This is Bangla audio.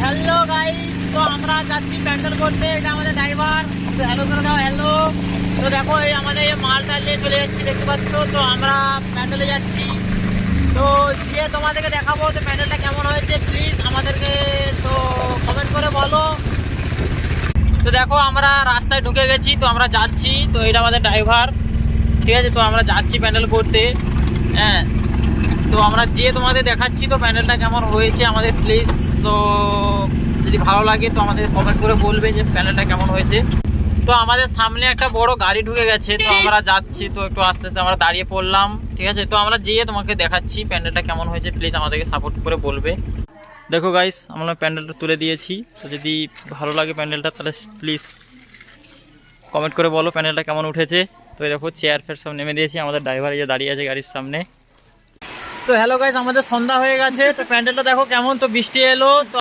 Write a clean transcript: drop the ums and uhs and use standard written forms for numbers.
হ্যালো গাইস, তো আমরা যাচ্ছি প্যান্ডেল করতে। এটা আমাদের ড্রাইভার। তো হ্যালো করে দাও, হ্যালো। তো দেখো এই আমাদের মাল চালিয়ে চলে যাচ্ছি, দেখতে পাচ্ছ। তো আমরা প্যান্ডেলে যাচ্ছি, তো গিয়ে তোমাদেরকে দেখাবো তো প্যান্ডেলটা কেমন হয়েছে। প্লিজ আমাদেরকে তো কমেন্ট করে বলো। তো দেখো আমরা রাস্তায় ঢুকে গেছি, তো আমরা যাচ্ছি। তো এটা আমাদের ড্রাইভার, ঠিক আছে। তো আমরা যাচ্ছি প্যান্ডেল করতে, হ্যাঁ। তো আমরা যেয়ে তোমাদের দেখাচ্ছি তো প্যান্ডেলটা কেমন হয়েছে আমাদের। প্লিজ তো যদি ভালো লাগে তো আমাদের কমেন্ট করে বলবে যে প্যান্ডেলটা কেমন হয়েছে। তো আমাদের সামনে একটা বড় গাড়ি ঢুকে গেছে, তো আমরা যাচ্ছি। তো একটু আস্তে আস্তে আমরা দাঁড়িয়ে পড়লাম, ঠিক আছে। তো আমরা যেয়ে তোমাকে দেখাচ্ছি প্যান্ডেলটা কেমন হয়েছে। প্লিজ আমাদেরকে সাপোর্ট করে বলবে। দেখো গাইস, আমরা প্যান্ডেলটা তুলে দিয়েছি। তো যদি ভালো লাগে প্যান্ডেলটা তাহলে প্লিজ কমেন্ট করে বলো প্যান্ডেলটা কেমন উঠেছে। তো দেখো চেয়ার ফেয়ার সব নেমে দিয়েছি, আমাদের ড্রাইভার যে দাঁড়িয়ে আছে গাড়ির সামনে। তো হ্যালো গাইস, আমাদের সন্ধ্যা হয়ে গেছে। তো প্যান্ডেলটা দেখো কেমন, তো বৃষ্টি এলো। তো